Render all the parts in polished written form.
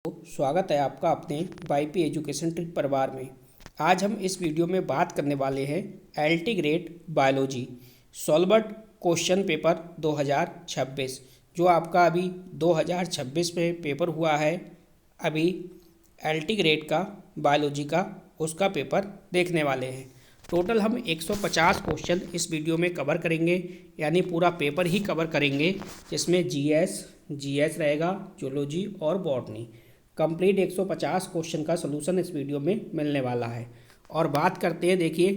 स्वागत है आपका अपने वाईपी एजुकेशन ट्रिक परिवार में। आज हम इस वीडियो में बात करने वाले हैं LT grade biology solved question paper 2026 जो आपका अभी 2026 में पेपर हुआ है। अभी एलटी ग्रेड का बायोलॉजी का उसका पेपर देखने वाले हैं। टोटल हम 150 क्वेश्चन इस वीडियो में कवर करेंगे, यानी पूरा पेपर ही कवर करेंगे, जिसमें जीएस रहेगा, जूलॉजी और बॉटनी। कंप्लीट 150 क्वेश्चन का सलूशन इस वीडियो में मिलने वाला है। और बात करते हैं, देखिए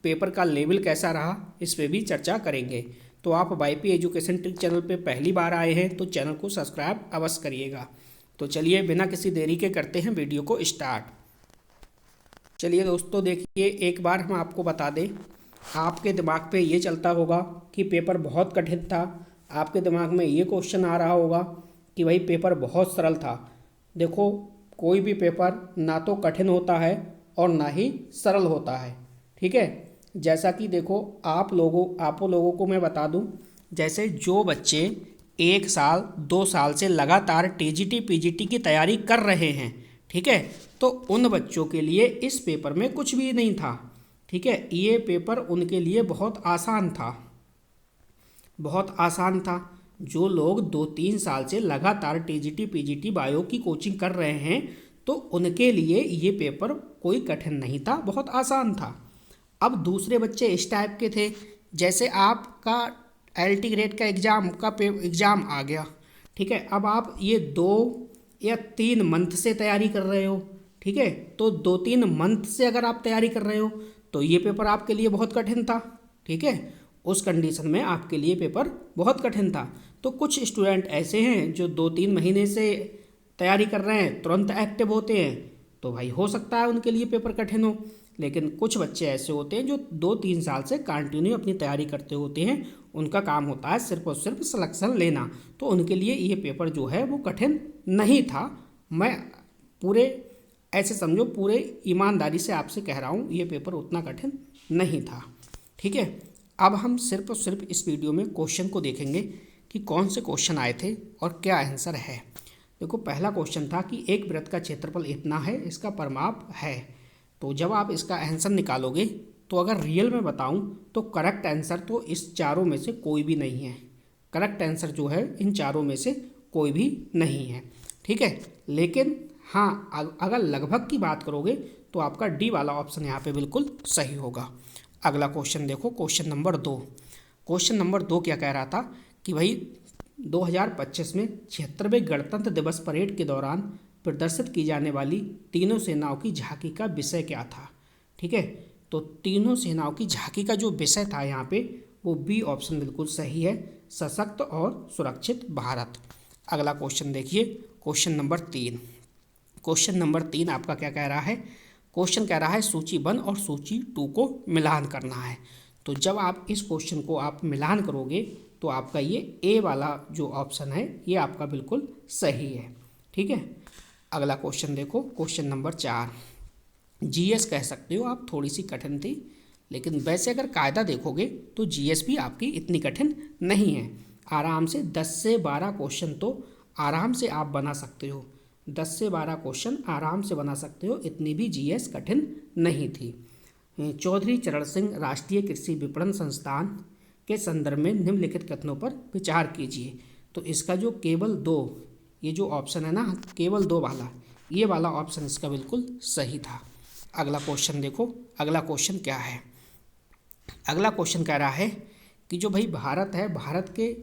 पेपर का लेवल कैसा रहा, इस पर भी चर्चा करेंगे। तो आप वाईपी एजुकेशन ट्रिक चैनल पे पहली बार आए हैं तो चैनल को सब्सक्राइब अवश्य करिएगा। तो चलिए बिना किसी देरी के करते हैं वीडियो को स्टार्ट। चलिए दोस्तों, देखिए एक बार हम आपको बता दें, आपके दिमाग पे ये चलता होगा कि पेपर बहुत कठिन था। आपके दिमाग में ये क्वेश्चन आ रहा होगा कि भाई पेपर बहुत सरल था। देखो, कोई भी पेपर ना तो कठिन होता है और ना ही सरल होता है, ठीक है। जैसा कि देखो, आप लोगों को मैं बता दूं, जैसे जो बच्चे 1 साल 2 साल से लगातार टीजीटी पीजीटी की तैयारी कर रहे हैं, ठीक है, तो उन बच्चों के लिए इस पेपर में कुछ भी नहीं था, ठीक है। ये पेपर उनके लिए बहुत आसान था, बहुत आसान था। जो लोग 2-3 साल से लगातार टीजीटी पीजीटी बायो की कोचिंग कर रहे हैं, तो उनके लिए ये पेपर कोई कठिन नहीं था, बहुत आसान था। अब दूसरे बच्चे इस टाइप के थे, जैसे आपका एलटी ग्रेड का एग्ज़ाम आ गया, ठीक है। अब आप ये 2 या 3 मंथ से तैयारी कर रहे हो, ठीक है। तो 2-3 मंथ से अगर आप तैयारी कर रहे हो तो ये पेपर आपके लिए बहुत कठिन था, ठीक है। उस कंडीशन में आपके लिए पेपर बहुत कठिन था। तो कुछ स्टूडेंट ऐसे हैं जो 2-3 महीने से तैयारी कर रहे हैं, तुरंत एक्टिव होते हैं, तो भाई हो सकता है उनके लिए पेपर कठिन हो। लेकिन कुछ बच्चे ऐसे होते हैं जो 2-3 साल से कंटिन्यू अपनी तैयारी करते होते हैं, उनका काम होता है सिर्फ और सिर्फ सिलेक्शन लेना, तो उनके लिए ये पेपर जो है वो कठिन नहीं था। मैं पूरे ऐसे समझो, पूरे ईमानदारी से आपसे कह रहा हूँ, ये पेपर उतना कठिन नहीं था, ठीक है। अब हम सिर्फ और सिर्फ इस वीडियो में क्वेश्चन को देखेंगे कि कौन से क्वेश्चन आए थे और क्या आंसर है। देखो, पहला क्वेश्चन था कि एक वृत्त का क्षेत्रफल इतना है, इसका परिमाप है। तो जब आप इसका आंसर निकालोगे, तो अगर रियल में बताऊं तो करेक्ट आंसर तो इस चारों में से कोई भी नहीं है। करेक्ट आंसर जो है इन चारों में से कोई भी नहीं है, ठीक है। लेकिन हाँ, अगर लगभग की बात करोगे तो आपका डी वाला ऑप्शन यहाँ पे बिल्कुल सही होगा। अगला क्वेश्चन देखो, क्वेश्चन नंबर 2। क्वेश्चन नंबर 2 क्या कह रहा था कि भाई 2025 में 76वें गणतंत्र दिवस परेड के दौरान प्रदर्शित की जाने वाली तीनों सेनाओं की झांकी का विषय क्या था, ठीक है। तो तीनों सेनाओं की झांकी का जो विषय था यहाँ पे, वो बी ऑप्शन बिल्कुल सही है, सशक्त और सुरक्षित भारत। अगला क्वेश्चन देखिए, क्वेश्चन नंबर 3। क्वेश्चन नंबर 3 आपका क्या कह रहा है? क्वेश्चन कह रहा है सूची 1 और सूची 2 को मिलान करना है। तो जब आप इस क्वेश्चन को आप मिलान करोगे तो आपका ये ए वाला जो ऑप्शन है ये आपका बिल्कुल सही है, ठीक है। अगला क्वेश्चन देखो, क्वेश्चन नंबर 4। जीएस कह सकते हो आप, थोड़ी सी कठिन थी, लेकिन वैसे अगर कायदा देखोगे तो जीएस भी आपकी इतनी कठिन नहीं है। आराम से 10 से 12 क्वेश्चन तो आराम से आप बना सकते हो, 10 से 12 क्वेश्चन आराम से बना सकते हो, इतनी भी जीएस कठिन नहीं थी। चौधरी चरण सिंह राष्ट्रीय कृषि विपणन संस्थान के संदर्भ में निम्नलिखित कथनों पर विचार कीजिए। तो इसका जो केवल 2, ये जो ऑप्शन है ना, केवल 2 वाला, ये वाला ऑप्शन इसका बिल्कुल सही था। अगला क्वेश्चन देखो, अगला क्वेश्चन क्या है? अगला क्वेश्चन कह रहा है कि जो भाई भारत है, भारत के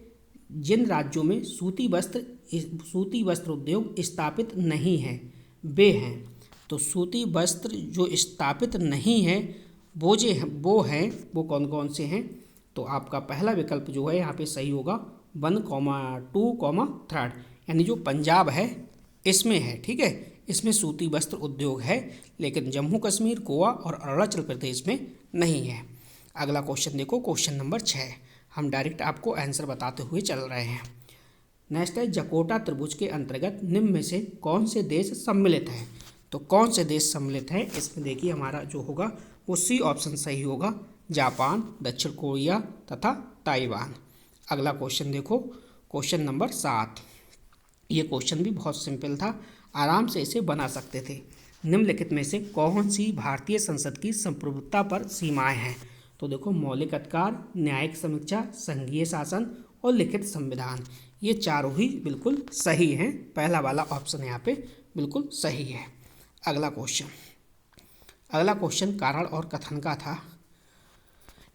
जिन राज्यों में सूती वस्त्र उद्योग स्थापित नहीं है वे हैं। तो सूती वस्त्र जो स्थापित नहीं है वो कौन कौन से हैं? तो आपका पहला विकल्प जो है यहाँ पे सही होगा, 1, 2, 3, यानी जो पंजाब है इसमें है, ठीक है। इसमें सूती वस्त्र उद्योग है, लेकिन जम्मू कश्मीर, गोवा और अरुणाचल प्रदेश में नहीं है। अगला क्वेश्चन देखो, क्वेश्चन नंबर 6। हम डायरेक्ट आपको आंसर बताते हुए चल रहे हैं। नेक्स्ट है, जकोटा त्रिभुज के अंतर्गत निम्न में से कौन से देश सम्मिलित हैं? तो कौन से देश सम्मिलित हैं इसमें देखिए, हमारा जो होगा वो सी ऑप्शन सही होगा, जापान, दक्षिण कोरिया तथा ताइवान। अगला क्वेश्चन देखो, क्वेश्चन नंबर 7। ये क्वेश्चन भी बहुत सिंपल था, आराम से इसे बना सकते थे। निम्नलिखित में से कौन सी भारतीय संसद की संप्रभुता पर सीमाएं हैं? तो देखो, मौलिक अधिकार, न्यायिक समीक्षा, संघीय शासन और लिखित संविधान, ये चारों ही बिल्कुल सही हैं। पहला वाला ऑप्शन यहाँ पे बिल्कुल सही है। अगला क्वेश्चन कारण और कथन का था।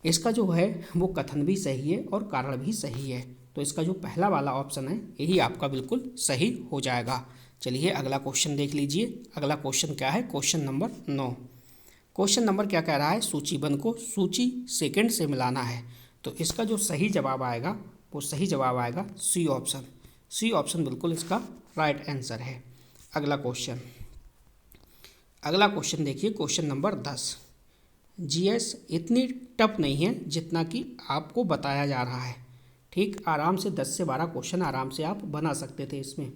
इसका जो है वो कथन भी सही है और कारण भी सही है, तो इसका जो पहला वाला ऑप्शन है यही आपका बिल्कुल सही हो जाएगा। चलिए अगला क्वेश्चन देख लीजिए। अगला क्वेश्चन क्या है? Question number 9। क्वेश्चन नंबर क्या कह रहा है? सूचीबद्ध को सूची सेकंड से मिलाना है। तो इसका जो सही जवाब आएगा वो सही जवाब आएगा सी ऑप्शन। सी ऑप्शन बिल्कुल इसका राइट आंसर है। अगला क्वेश्चन देखिए, क्वेश्चन नंबर 10। जीएस इतनी टफ नहीं है जितना कि आपको बताया जा रहा है। ठीक, आराम से 10 से 12 क्वेश्चन आराम से आप बना सकते थे इसमें।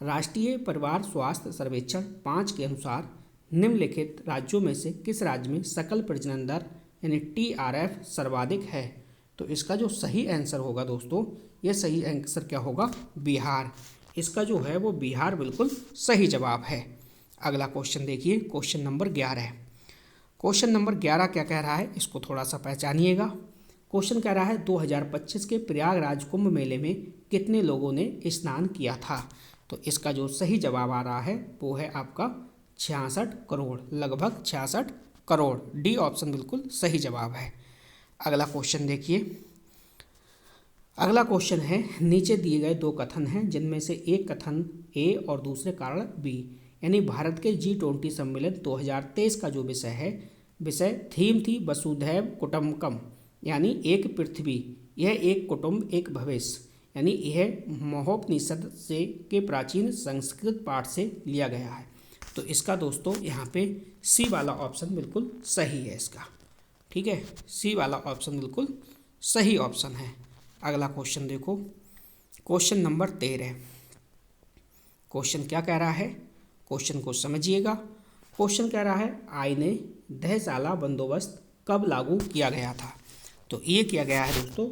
राष्ट्रीय परिवार स्वास्थ्य सर्वेक्षण 5 के अनुसार निम्नलिखित राज्यों में से किस राज्य में सकल प्रजनन दर यानी TRF सर्वाधिक है? तो इसका जो सही आंसर होगा दोस्तों, ये सही आंसर क्या होगा? बिहार। इसका जो है वो बिहार बिल्कुल सही जवाब है। अगला क्वेश्चन देखिए, क्वेश्चन नंबर 11। क्वेश्चन नंबर 11 क्या कह रहा है? इसको थोड़ा सा पहचानिएगा। क्वेश्चन कह रहा है 2025 के प्रयागराज कुंभ मेले में कितने लोगों ने स्नान किया था? तो इसका जो सही जवाब आ रहा है वो है आपका 66 करोड़, लगभग 66 करोड़। डी ऑप्शन बिल्कुल सही जवाब है। अगला क्वेश्चन देखिए। अगला क्वेश्चन है, नीचे दिए गए 2 कथन हैं जिनमें से एक कथन ए और दूसरे कारण बी, यानी भारत के G20 सम्मेलन 2023 का जो विषय थीम थी वसुधैव कुटुंबकम, यानी एक पृथ्वी, यह एक कुटुंब एक भविष्य, यानी यह महोपनिषद से के प्राचीन संस्कृत पाठ से लिया गया है। तो इसका दोस्तों यहाँ पे सी वाला ऑप्शन बिल्कुल सही है इसका। ठीक है, सी वाला ऑप्शन बिल्कुल सही ऑप्शन है। अगला क्वेश्चन देखो, क्वेश्चन नंबर 13। क्वेश्चन क्या कह रहा है? क्वेश्चन को समझिएगा। क्वेश्चन कह रहा है आईने दहशाला बंदोबस्त कब लागू किया गया था? तो ये किया गया है दोस्तों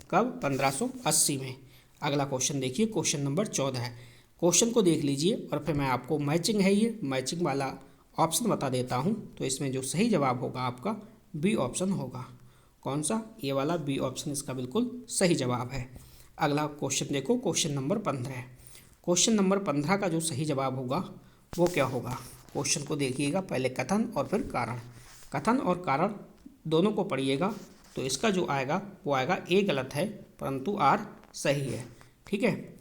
कब? 1580 में। अगला क्वेश्चन देखिए, क्वेश्चन नंबर 14 है। क्वेश्चन को देख लीजिए और फिर मैं आपको मैचिंग है ये मैचिंग वाला ऑप्शन बता देता हूँ। तो इसमें जो सही जवाब होगा आपका बी ऑप्शन होगा। कौन सा? ये वाला बी ऑप्शन इसका बिल्कुल सही जवाब है। अगला क्वेश्चन देखो, क्वेश्चन नंबर 15। क्वेश्चन नंबर 15 का जो सही जवाब होगा वो क्या होगा? क्वेश्चन को देखिएगा, पहले कथन और फिर कारण। कथन और कारण दोनों को पढ़िएगा। तो इसका जो आएगा वो आएगा ए गलत है परंतु आर सही है। ठीक है,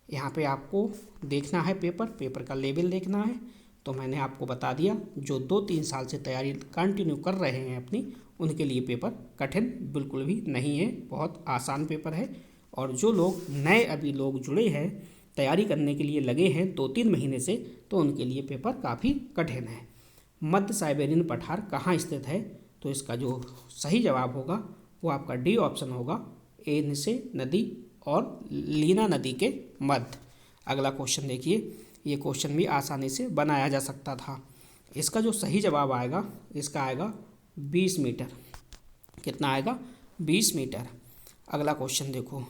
यहाँ पे आपको देखना है पेपर का लेवल देखना है। तो मैंने आपको बता दिया, जो 2-3 साल से तैयारी कंटिन्यू कर रहे हैं अपनी, उनके लिए पेपर कठिन बिल्कुल भी नहीं है, बहुत आसान पेपर है। और जो लोग नए अभी लोग जुड़े हैं, तैयारी करने के लिए लगे हैं 2-3 महीने से, तो उनके लिए पेपर काफ़ी कठिन है। मध्य साइबेरियन पठार कहाँ स्थित है? तो इसका जो सही जवाब होगा वो आपका डी ऑप्शन होगा, एनसे नदी और लीना नदी के मध्य। अगला क्वेश्चन देखिए, ये क्वेश्चन भी आसानी से बनाया जा सकता था। इसका जो सही जवाब आएगा, इसका आएगा 20 मीटर। कितना आएगा? 20 मीटर। अगला क्वेश्चन देखो,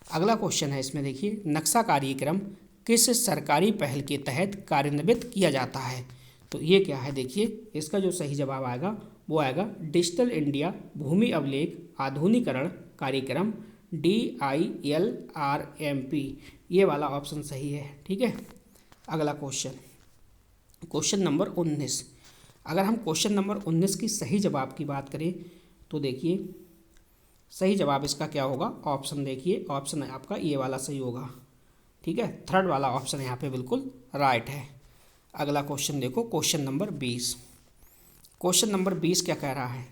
अगला क्वेश्चन है इसमें देखिए, नक्शा कार्यक्रम किस सरकारी पहल के तहत कार्यान्वित किया जाता है? तो ये क्या है? देखिए, इसका जो सही जवाब आएगा वो आएगा डिजिटल इंडिया भूमि अभिलेख आधुनिकीकरण कार्यक्रम, DILRMP, ये वाला ऑप्शन सही है। ठीक है, अगला क्वेश्चन नंबर 19। अगर हम क्वेश्चन नंबर 19 की सही जवाब की बात करें तो देखिए, सही जवाब इसका क्या होगा? ऑप्शन देखिए, ऑप्शन है आपका ये वाला सही होगा। ठीक है, थर्ड वाला ऑप्शन यहाँ पे बिल्कुल राइट है। अगला क्वेश्चन देखो, क्वेश्चन नंबर 20। क्वेश्चन नंबर 20 क्या कह रहा है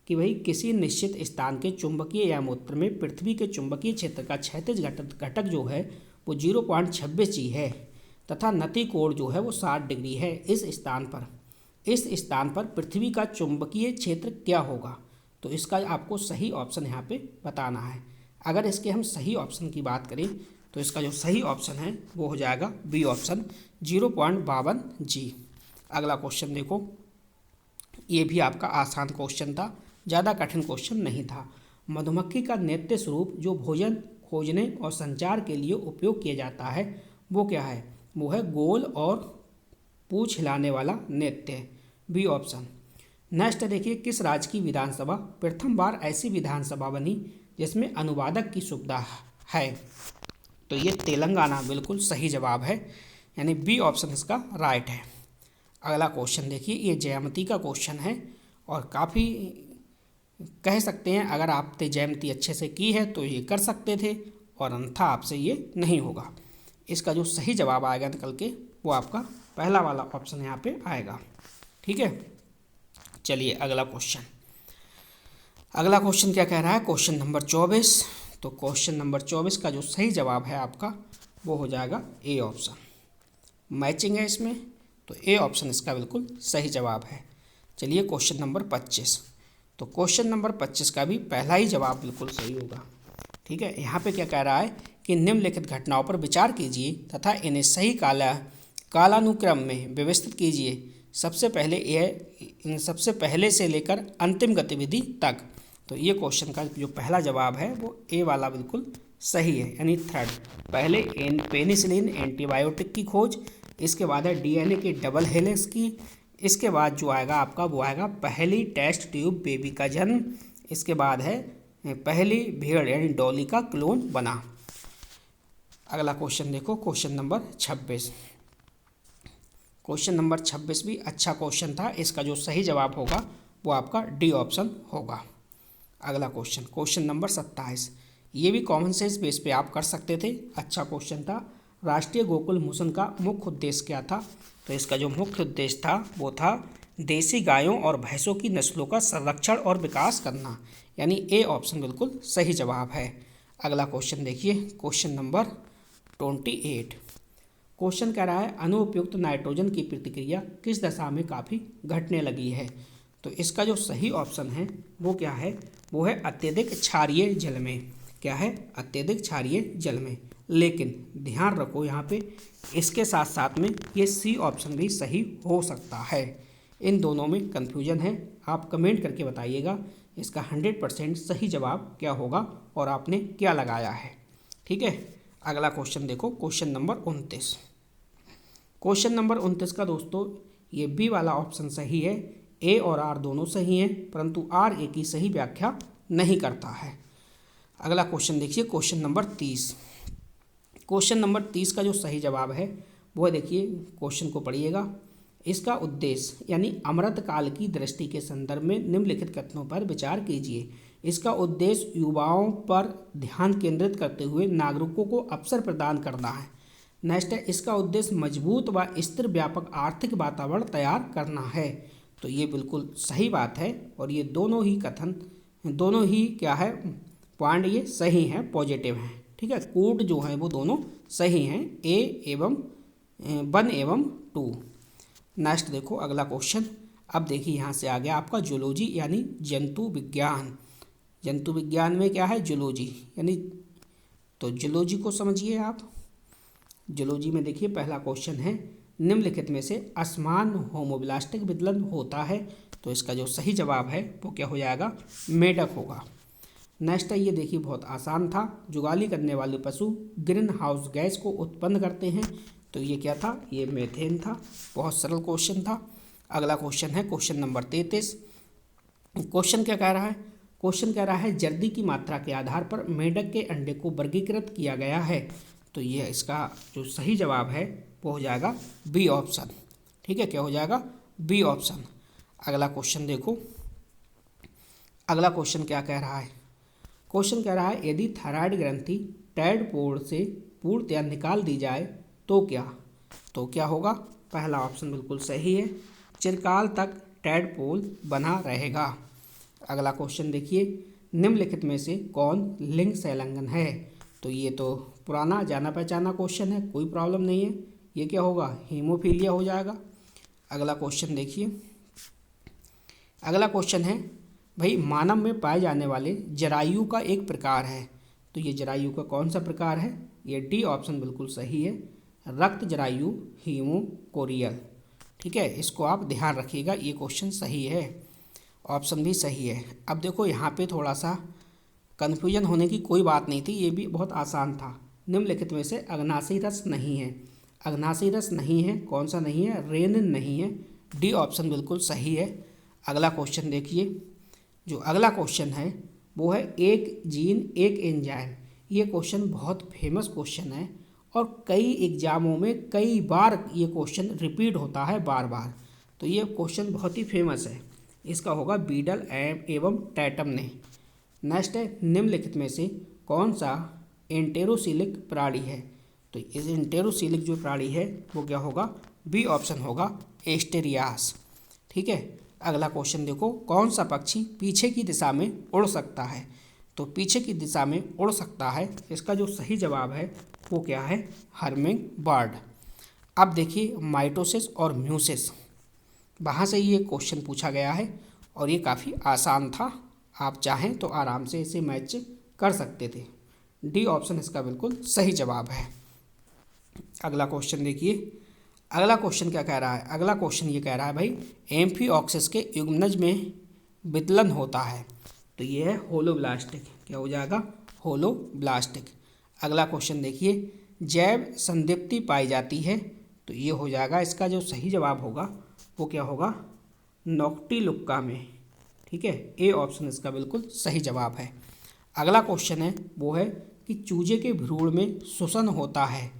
कि भाई किसी निश्चित स्थान के चुंबकीय यामोत्र में पृथ्वी के चुंबकीय क्षेत्र का क्षैतिज घटक जो है वो 0.26 जी है तथा नति कोण जो है वो 60 डिग्री है। इस स्थान पर पृथ्वी का चुंबकीय क्षेत्र क्या होगा? तो इसका आपको सही ऑप्शन यहाँ पे बताना है। अगर इसके हम सही ऑप्शन की बात करें तो इसका जो सही ऑप्शन है वो हो जाएगा बी ऑप्शन, 0.52 जी। अगला क्वेश्चन देखो, ये भी आपका आसान क्वेश्चन था, ज़्यादा कठिन क्वेश्चन नहीं था। मधुमक्खी का नित्य स्वरूप जो भोजन खोजने और संचार के लिए उपयोग किया जाता है वो क्या है? वो है गोल और पूछ हिलाने वाला नृत्य, बी ऑप्शन। नेक्स्ट देखिए, किस राज्य की विधानसभा प्रथम बार ऐसी विधानसभा बनी जिसमें अनुवादक की सुविधा है? तो ये तेलंगाना बिल्कुल सही जवाब है, यानी बी ऑप्शन इसका राइट है। अगला क्वेश्चन देखिए, ये ज्यामिति का क्वेश्चन है और काफ़ी कह सकते हैं अगर आपने ज्यामिति अच्छे से की है तो ये कर सकते थे, और अन्यथा आपसे ये नहीं होगा। इसका जो सही जवाब आएगा निकल के वो आपका पहला वाला ऑप्शन यहाँ पे आएगा। ठीक है, चलिए अगला क्वेश्चन। अगला क्वेश्चन क्या कह रहा है? Question number 24। तो क्वेश्चन नंबर 24 का जो सही जवाब है आपका वो हो जाएगा ए ऑप्शन। मैचिंग है इसमें, तो ए ऑप्शन इसका बिल्कुल सही जवाब है। चलिए क्वेश्चन नंबर 25। तो क्वेश्चन नंबर 25 का भी पहला ही जवाब बिल्कुल सही होगा। ठीक है, यहाँ पे क्या कह रहा है कि निम्नलिखित घटनाओं पर विचार कीजिए तथा इन्हें सही कालानुक्रम में व्यवस्थित कीजिए। सबसे पहले से लेकर अंतिम गतिविधि तक। तो ये क्वेश्चन का जो पहला जवाब है वो ए वाला बिल्कुल सही है, यानी थर्ड। पहले पेनिसिलिन एंटीबायोटिक की खोज, इसके बाद है डीएनए के डबल हेलिक्स की, इसके बाद जो आएगा आपका वो आएगा पहली टेस्ट ट्यूब बेबी का जन्म, इसके बाद है पहली भेड़ यानी डॉली का क्लोन बना। अगला क्वेश्चन देखो, क्वेश्चन नंबर 26। क्वेश्चन नंबर 26 भी अच्छा क्वेश्चन था। इसका जो सही जवाब होगा वो आपका डी ऑप्शन होगा। अगला क्वेश्चन, क्वेश्चन नंबर 27। ये भी कॉमन सेंस बेस पे आप कर सकते थे, अच्छा क्वेश्चन था। राष्ट्रीय गोकुल मिशन का मुख्य उद्देश्य क्या था? तो इसका जो मुख्य उद्देश्य था वो था देसी गायों और भैंसों की नस्लों का संरक्षण और विकास करना, यानी ए ऑप्शन बिल्कुल सही जवाब है। अगला क्वेश्चन देखिए, क्वेश्चन नंबर 28। क्वेश्चन कह रहा है अनुपयुक्त नाइट्रोजन की प्रतिक्रिया किस दशा में काफ़ी घटने लगी है? तो इसका जो सही ऑप्शन है वो क्या है? वो है अत्यधिक क्षारीय जल में। क्या है? अत्यधिक क्षारीय जल में। लेकिन ध्यान रखो यहाँ पे इसके साथ साथ में ये सी ऑप्शन भी सही हो सकता है। इन दोनों में कन्फ्यूजन है, आप कमेंट करके बताइएगा इसका 100% सही जवाब क्या होगा और आपने क्या लगाया है। ठीक है, अगला क्वेश्चन देखो, क्वेश्चन नंबर 29। क्वेश्चन नंबर 29 का दोस्तों ये बी वाला ऑप्शन सही है। ए और आर दोनों सही हैं, परंतु आर ए की सही व्याख्या नहीं करता है। अगला क्वेश्चन देखिए, क्वेश्चन नंबर 30। क्वेश्चन नंबर 30 का जो सही जवाब है वो देखिए, क्वेश्चन को पढ़िएगा। इसका उद्देश्य यानी अमृतकाल की दृष्टि के संदर्भ में निम्नलिखित कथनों पर विचार कीजिए। इसका उद्देश्य युवाओं पर ध्यान केंद्रित करते हुए नागरिकों को अवसर प्रदान करना है। नेक्स्ट है, इसका उद्देश्य मजबूत व स्थिर व्यापक आर्थिक वातावरण तैयार करना है। तो ये बिल्कुल सही बात है, और ये दोनों ही कथन, दोनों ही क्या है पॉइंट ये सही हैं, पॉजिटिव हैं। ठीक है, कोड जो है वो दोनों सही हैं, ए एवं 1 एवं 2। नेक्स्ट देखो अगला क्वेश्चन। अब देखिए यहाँ से आ गया आपका जूलॉजी यानी जंतु विज्ञान। जंतु विज्ञान में क्या है? जूलॉजी, यानी तो जूलॉजी को समझिए आप। जूलॉजी में देखिए पहला क्वेश्चन है, निम्नलिखित में से असमान होमोब्लास्टिक विदलन होता है? तो इसका जो सही जवाब है वो क्या हो जाएगा? मेढक होगा। नेक्स्ट है, ये देखिए बहुत आसान था। जुगाली करने वाले पशु ग्रीन हाउस गैस को उत्पन्न करते हैं, तो ये क्या था? ये मीथेन था। बहुत सरल क्वेश्चन था। अगला क्वेश्चन है क्वेश्चन नंबर 33। क्वेश्चन क्या कह रहा है? क्वेश्चन कह रहा है जर्दी की मात्रा के आधार पर मेढक के अंडे को वर्गीकृत किया गया है। तो ये इसका जो सही जवाब है वो हो जाएगा बी ऑप्शन। ठीक है, क्या हो जाएगा? B option. अगला क्वेश्चन देखो, अगला क्वेश्चन क्या कह रहा है? क्वेश्चन कह रहा है यदि थायराइड ग्रंथि टैडपोल से पूर्णतया निकाल दी जाए तो क्या? तो क्या होगा? पहला ऑप्शन बिल्कुल सही है, चिरकाल तक टैडपोल बना रहेगा। अगला क्वेश्चन देखिए, निम्नलिखित में से कौन लिंग संलग्न है? तो ये तो पुराना जाना पहचाना क्वेश्चन है, कोई प्रॉब्लम नहीं है। ये क्या होगा? हीमोफीलिया हो जाएगा। अगला क्वेश्चन देखिए, अगला क्वेश्चन है भाई मानव में पाए जाने वाले जरायु का एक प्रकार है। तो ये जरायु का कौन सा प्रकार है? ये डी ऑप्शन बिल्कुल सही है, रक्त जरायु हीमोकोरियल। ठीक है, इसको आप ध्यान रखिएगा, ये क्वेश्चन सही है, ऑप्शन भी सही है। अब देखो यहाँ पे थोड़ा सा कन्फ्यूजन होने की कोई बात नहीं थी, ये भी बहुत आसान था। निम्नलिखित में से अग्नाशयी रस नहीं है। अग्नाशी रस नहीं है, कौन सा नहीं है, रेनिन नहीं है, डी ऑप्शन बिल्कुल सही है। अगला क्वेश्चन देखिए, जो अगला क्वेश्चन है वो है एक जीन एक एंजाइम। ये क्वेश्चन बहुत फेमस क्वेश्चन है और कई एग्जामों में कई बार ये क्वेश्चन रिपीट होता है बार बार, तो ये क्वेश्चन बहुत ही फेमस है। इसका होगा बीडल एवं टैटम ने। नेक्स्ट है निम्नलिखित में से कौन सा एंटेरोसिलिक प्राणी है, तो इस एंटेरोसिलिक जो प्राणी है वो क्या होगा, बी ऑप्शन होगा एस्टेरियास। ठीक है। अगला क्वेश्चन देखो, कौन सा पक्षी पीछे की दिशा में उड़ सकता है, तो पीछे की दिशा में उड़ सकता है, इसका जो सही जवाब है वो क्या है, हर्मिंग बर्ड। अब देखिए माइटोसिस और म्यूसिस, वहाँ से ये क्वेश्चन पूछा गया है और ये काफ़ी आसान था, आप चाहें तो आराम से इसे मैच कर सकते थे। डी ऑप्शन इसका बिल्कुल सही जवाब है। अगला क्वेश्चन देखिए, अगला क्वेश्चन क्या कह रहा है, अगला क्वेश्चन ये कह रहा है भाई एम्फीऑक्सिस के युग्मनज में विदलन होता है, तो ये है होलोब्लास्टिक। क्या हो जाएगा, होलोब्लास्टिक। अगला क्वेश्चन देखिए, जैव संदीप्ति पाई जाती है, तो ये हो जाएगा, इसका जो सही जवाब होगा वो क्या होगा, नॉक्टिलुक्का में। ठीक है, ए ऑप्शन इसका बिल्कुल सही जवाब है। अगला क्वेश्चन है वो है कि चूजे के भ्रूण में श्वसन होता है,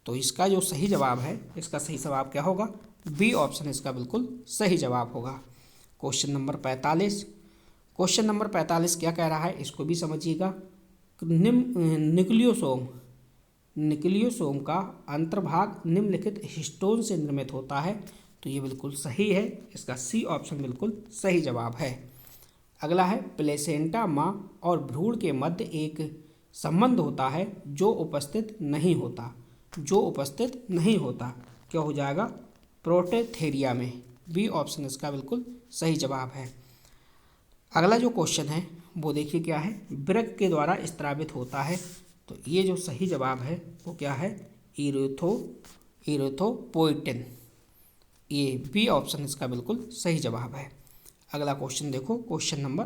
तो इसका जो सही जवाब है, इसका सही जवाब क्या होगा, बी ऑप्शन इसका बिल्कुल सही जवाब होगा। क्वेश्चन नंबर 45, क्वेश्चन नंबर 45 क्या कह रहा है, इसको भी समझिएगा। निक्लियोसोम का अंतर्भाग निम्नलिखित हिस्टोन से निर्मित होता है, तो ये बिल्कुल सही है, इसका सी ऑप्शन बिल्कुल सही जवाब है। अगला है प्लेसेंटा माँ और भ्रूण के मध्य एक संबंध होता है जो उपस्थित नहीं होता, जो उपस्थित नहीं होता, क्या हो जाएगा, प्रोटेथेरिया में। बी ऑप्शन इसका बिल्कुल सही जवाब है। अगला जो क्वेश्चन है वो देखिए क्या है, वृक्क के द्वारा स्त्रावित होता है, तो ये जो सही जवाब है वो क्या है, इरिथ्रोपोइटिन। ये बी ऑप्शन इसका बिल्कुल सही जवाब है। अगला क्वेश्चन देखो, क्वेश्चन नंबर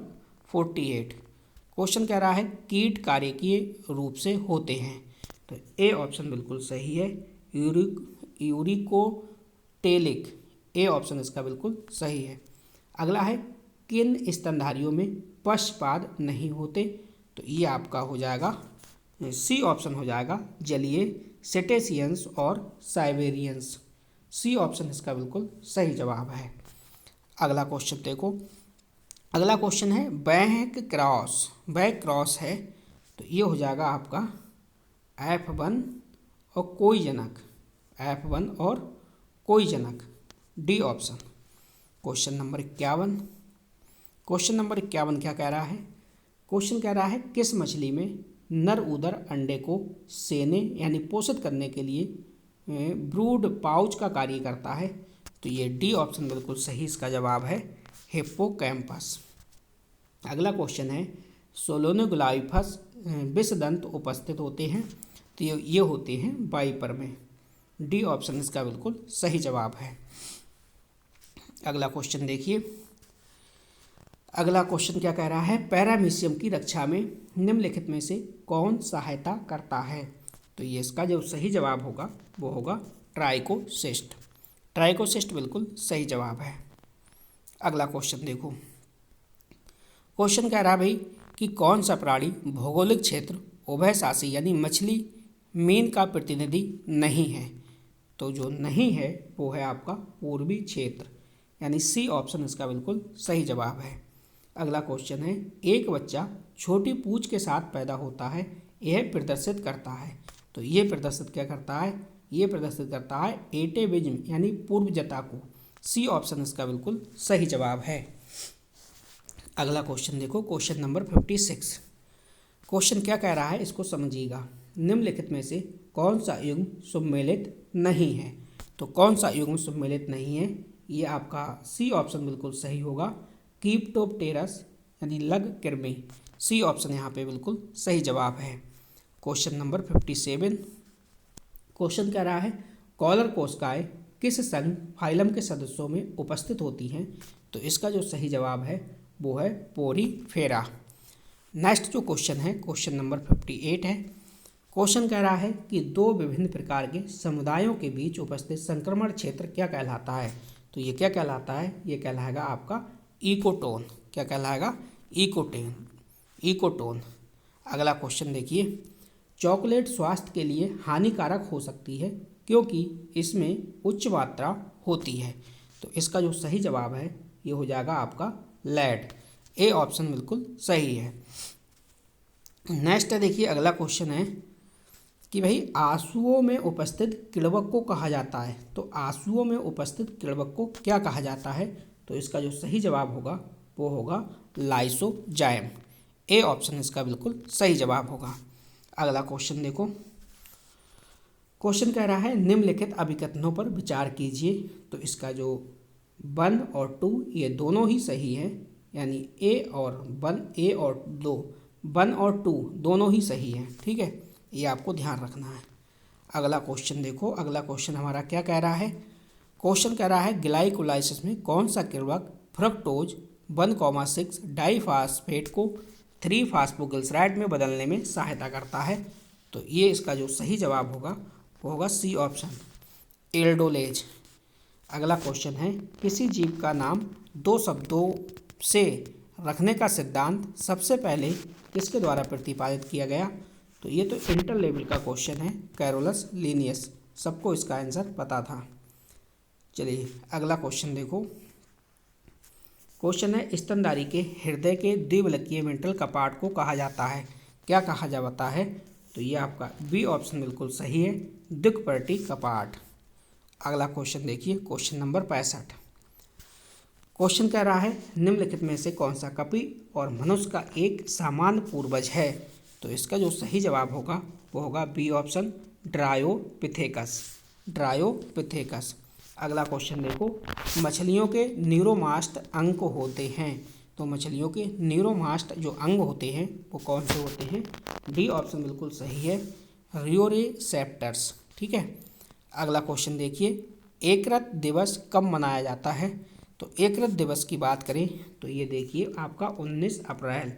48, क्वेश्चन कह रहा है कीट कार्यकीय रूप से होते हैं, तो ए ऑप्शन बिल्कुल सही है, यूरिकोटेलिक। ए ऑप्शन इसका बिल्कुल सही है। अगला है किन स्तनधारियों में पक्षपाद नहीं होते, तो ये आपका हो जाएगा, सी ऑप्शन हो जाएगा, जलीय सेटेशियंस और साइबेरियंस। सी ऑप्शन इसका बिल्कुल सही जवाब है। अगला क्वेश्चन देखो, अगला क्वेश्चन है बैक क्रॉस है, तो ये हो जाएगा आपका F1 और कोई जनक, F1 और कोई जनक, D option. Question number 51, question number 51 क्या कह रहा है, क्वेश्चन कह रहा है किस मछली में नर उदर अंडे को सेने यानी पोषित करने के लिए ब्रूड पाउच का कार्य करता है, तो ये डी ऑप्शन बिल्कुल सही इसका जवाब है, हिप्पोकैम्पस। अगला क्वेश्चन है सोलोनोग्लाइफस विषदंत उपस्थित होते हैं, तो ये होते हैं वाइपर में। डी ऑप्शन इसका बिल्कुल सही जवाब है। अगला क्वेश्चन देखिए, अगला क्वेश्चन क्या कह रहा है, पैरामीशियम की रक्षा में निम्नलिखित में से कौन सहायता करता है, तो ये इसका जो सही जवाब होगा वो होगा ट्राइकोसिस्ट। ट्राइकोसिस्ट बिल्कुल सही जवाब है। अगला क्वेश्चन देखो, क्वेश्चन कह रहा भाई कि कौन सा प्राणी भौगोलिक क्षेत्र उभयशासी यानी मछली मीन का प्रतिनिधि नहीं है, तो जो नहीं है वो है आपका पूर्वी क्षेत्र, यानी सी ऑप्शन इसका बिल्कुल सही जवाब है। अगला क्वेश्चन है एक बच्चा छोटी पूंछ के साथ पैदा होता है, यह प्रदर्शित करता है, तो ये प्रदर्शित क्या करता है, ये प्रदर्शित करता है एटेविज्म यानी पूर्वजता को। सी ऑप्शन इसका बिल्कुल सही जवाब है। अगला क्वेश्चन देखो, क्वेश्चन नंबर 56, क्वेश्चन क्या कह रहा है इसको समझिएगा। निम्नलिखित में से कौन सा युग्म सम्मिलित नहीं है, तो कौन सा युग्म सम्मिलित नहीं है, ये आपका सी ऑप्शन बिल्कुल सही होगा, कीप्टोप्टेरस यानी लग कृमि। सी ऑप्शन यहाँ पे बिल्कुल सही जवाब है। क्वेश्चन नंबर 57, क्वेश्चन कह रहा है कॉलर कोशिकाएं किस संघ फाइलम के सदस्यों में उपस्थित होती हैं, तो इसका जो सही जवाब है वो है पोरीफेरा। नेक्स्ट जो क्वेश्चन है क्वेश्चन नंबर 58 है। क्वेश्चन कह रहा है कि दो विभिन्न प्रकार के समुदायों के बीच उपस्थित संक्रमण क्षेत्र क्या कहलाता है। तो ये क्या कहलाता है, ये कहलाएगा आपका इकोटोन। क्या कहलाएगा, इकोटोन। अगला क्वेश्चन देखिए, चॉकलेट स्वास्थ्य के लिए हानिकारक हो सकती है क्योंकि इसमें उच्च मात्रा होती है। तो इसका जो सही जवाब है ये हो जाएगा आपका लेड। ए ऑप्शन बिल्कुल सही है। नेक्स्ट है देखिए, अगला क्वेश्चन है कि भाई आंसुओं में उपस्थित किण्वक को कहा जाता है। तो आंसुओं में उपस्थित किण्वक को क्या कहा जाता है। तो इसका जो सही जवाब होगा वो होगा लाइसोजाइम। ए ऑप्शन इसका बिल्कुल सही जवाब होगा। अगला क्वेश्चन देखो, क्वेश्चन कह रहा है निम्नलिखित अभिकथनों पर विचार कीजिए। तो इसका जो 1 और 2 ये दोनों ही सही है, यानी ए और 2 1 और 2 दोनों ही सही है। ठीक है, ये आपको ध्यान रखना है। अगला क्वेश्चन देखो, अगला क्वेश्चन हमारा क्या कह रहा है। क्वेश्चन कह रहा है ग्लाइकोलाइसिस में कौन सा किण्वक फ्रक्टोज 1,6 डाइफास्फेट को 3 फास्फोग्लिसराइड में बदलने में सहायता करता है। तो ये इसका जो सही जवाब होगा वो होगा सी ऑप्शन, एल्डोलेज। अगला क्वेश्चन है किसी जीव का नाम 2 शब्दों से रखने का सिद्धांत सबसे पहले किसके द्वारा प्रतिपादित किया गया। तो ये तो इंटर लेवल का क्वेश्चन है, कैरोलस लीनियस। सबको इसका आंसर पता था। चलिए अगला क्वेश्चन देखो, क्वेश्चन है स्तनधारी के हृदय के द्विबलकीय वेंट्रल कपाट को कहा जाता है। क्या कहा जाता है। तो ये आपका बी ऑप्शन बिल्कुल सही है, द्विपर्टी कपाट। अगला क्वेश्चन देखिए, क्वेश्चन नंबर 65। क्वेश्चन कह रहा है निम्नलिखित में से कौन सा कपि और मनुष्य का एक सामान्य पूर्वज है। तो इसका जो सही जवाब होगा वो होगा बी ऑप्शन, ड्रायोपिथेकस। अगला क्वेश्चन देखो, मछलियों के न्यूरोमास्ट अंग होते हैं। तो मछलियों के न्यूरोमास्ट जो अंग होते हैं वो कौन से होते हैं। डी ऑप्शन बिल्कुल सही है, रियोरेसेप्टर्स। ठीक है। अगला क्वेश्चन देखिए, एकरत दिवस कब मनाया जाता है। तो एकरत दिवस की बात करें तो ये देखिए आपका 19 अप्रैल,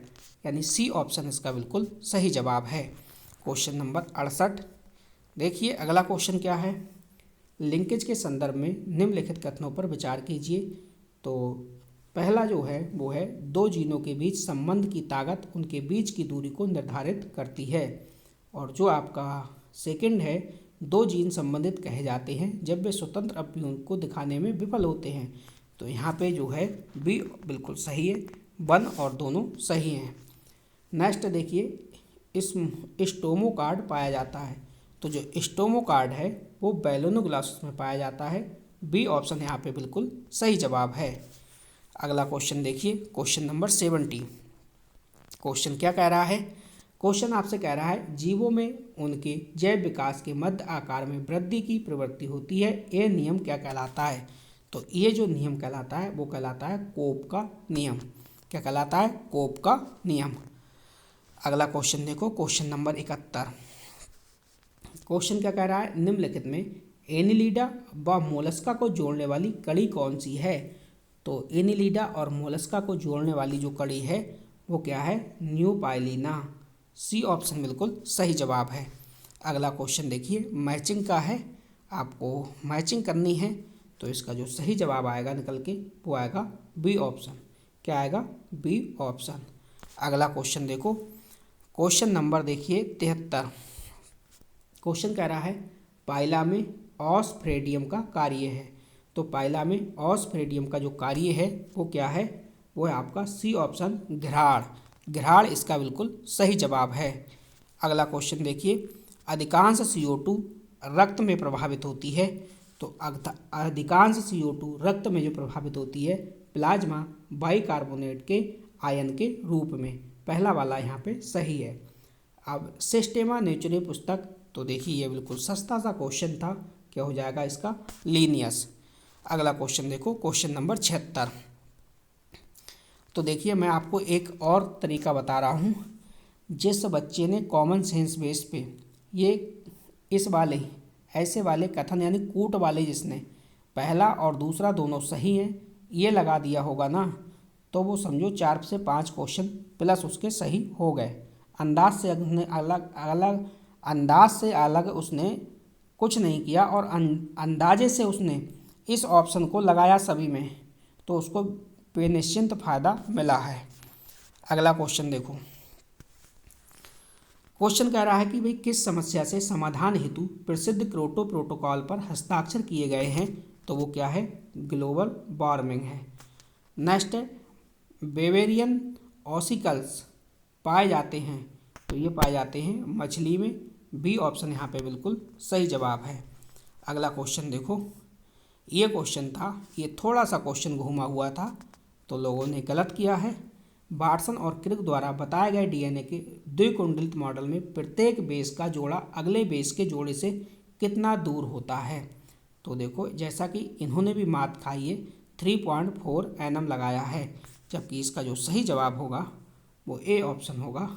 यानी सी ऑप्शन इसका बिल्कुल सही जवाब है। क्वेश्चन नंबर 68 देखिए, अगला क्वेश्चन क्या है। लिंकेज के संदर्भ में निम्नलिखित कथनों पर विचार कीजिए। तो पहला जो है वो है दो जीनों के बीच संबंध की ताकत उनके बीच की दूरी को निर्धारित करती है। और जो आपका सेकंड है, दो जीन संबंधित कहे जाते हैं जब वे स्वतंत्र अभियोग को दिखाने में विफल होते हैं। तो यहाँ पे जो है बी बिल्कुल सही है, 1 और दोनों सही हैं। नेक्स्ट देखिए, इस स्टोमोकार्ड पाया जाता है। तो जो स्टोमोकार्ड है वो बैलोनोग्लास में पाया जाता है। बी ऑप्शन यहाँ पे बिल्कुल सही जवाब है। अगला क्वेश्चन देखिए, क्वेश्चन नंबर 70। क्वेश्चन क्या कह रहा है। क्वेश्चन आपसे कह रहा है जीवों में उनके जैव विकास के मध्य आकार में वृद्धि की प्रवृत्ति होती है, यह नियम क्या कहलाता है। तो ये जो नियम कहलाता है वो कहलाता है कोप का नियम। क्या कहलाता है, कोप का नियम। अगला क्वेश्चन देखो, क्वेश्चन नंबर 71। क्वेश्चन क्या कह रहा है, निम्नलिखित में एनिलिडा व मोलस्का को जोड़ने वाली कड़ी कौन सी है। तो एनिलिडा और मोलस्का को जोड़ने वाली जो कड़ी है वो क्या है, न्यूपाइलिना। सी ऑप्शन बिल्कुल सही जवाब है। अगला क्वेश्चन देखिए, मैचिंग का है, आपको मैचिंग करनी है। तो इसका जो सही जवाब आएगा निकल के वो आएगा बी ऑप्शन। क्या आएगा, बी ऑप्शन। अगला क्वेश्चन देखो, क्वेश्चन नंबर देखिए 73। क्वेश्चन कह रहा है पाइला में ऑस्फ्रेडियम का कार्य है। तो पाइला में ऑस्फ्रेडियम का जो कार्य है वो क्या है, वो है आपका सी ऑप्शन, घ्राण। घ्राण इसका बिल्कुल सही जवाब है। अगला क्वेश्चन देखिए, अधिकांश CO2 रक्त में प्रभावित होती है। तो अधिकांश CO2 रक्त में जो प्रभावित होती है प्लाज्मा बाइकार्बोनेट के आयन के रूप में। पहला वाला यहाँ पे सही है। अब सिस्टेमा नेचुरे पुस्तक, तो देखिए ये बिल्कुल सस्ता सा क्वेश्चन था, क्या हो जाएगा इसका, लीनियस। अगला क्वेश्चन देखो, क्वेश्चन नंबर 76। तो देखिए मैं आपको एक और तरीका बता रहा हूँ। जिस बच्चे ने कॉमन सेंस बेस पे ये इस वाले ऐसे वाले कथन यानी कूट वाले जिसने पहला और दूसरा दोनों सही हैं ये लगा दिया होगा ना, तो वो समझो 4 से 5 क्वेश्चन प्लस उसके सही हो गए। अंदाज से अंदाज से अलग उसने कुछ नहीं किया और अंदाजे से उसने इस ऑप्शन को लगाया सभी में, तो उसको बेनिश्चिंत फायदा मिला है। अगला क्वेश्चन देखो। क्वेश्चन कह रहा है कि भाई किस समस्या से समाधान हेतु प्रसिद्ध क्योटो प्रोटोकॉल पर हस्ताक्षर किए गए हैं, तो वो क्या है, ग्लोबल वार्मिंग है। नेक्स्ट है, बेवेरियन ऑसिकल्स पाए जाते हैं, तो ये पाए जाते हैं मछली में। बी ऑप्शन यहाँ पे बिल्कुल सही जवाब है। अगला क्वेश्चन देखो। ये क्वेश्चन था, ये थोड़ा सा क्वेश्चन घुमा हुआ था तो लोगों ने गलत किया है। वाटसन और क्रिक द्वारा बताए गए डीएनए के द्विकुंडलित मॉडल में प्रत्येक बेस का जोड़ा अगले बेस के जोड़े से कितना दूर होता है। तो देखो, जैसा कि इन्होंने भी मात खाई है, 3.4 nm लगाया है, जबकि इसका जो सही जवाब होगा वो ए ऑप्शन होगा।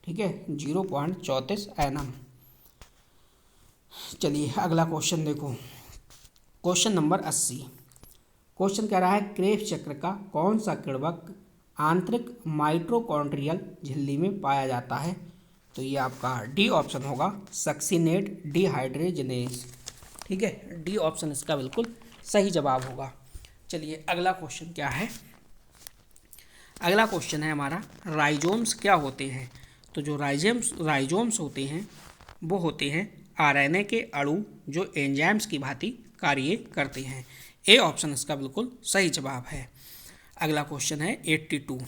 ठीक है, 0.34 nm। चलिए अगला क्वेश्चन देखो। Question number 80। क्वेश्चन कह रहा है क्रेब्स चक्र का कौन सा किण्वक आंतरिक माइटोकॉन्ड्रियल झिल्ली में पाया जाता है, तो ये आपका डी ऑप्शन होगा, सक्सिनेट डिहाइड्रोजनेज। ठीक है, डी ऑप्शन इसका बिल्कुल सही जवाब होगा। चलिए अगला क्वेश्चन क्या है। अगला क्वेश्चन है हमारा, राइजोम्स क्या होते हैं। तो जो राइजोम्स होते हैं वो होते हैं आरएनए के अणु जो एंजाइम्स की भांति कार्य करते हैं। ए ऑप्शन इसका बिल्कुल सही जवाब है। अगला क्वेश्चन है 82।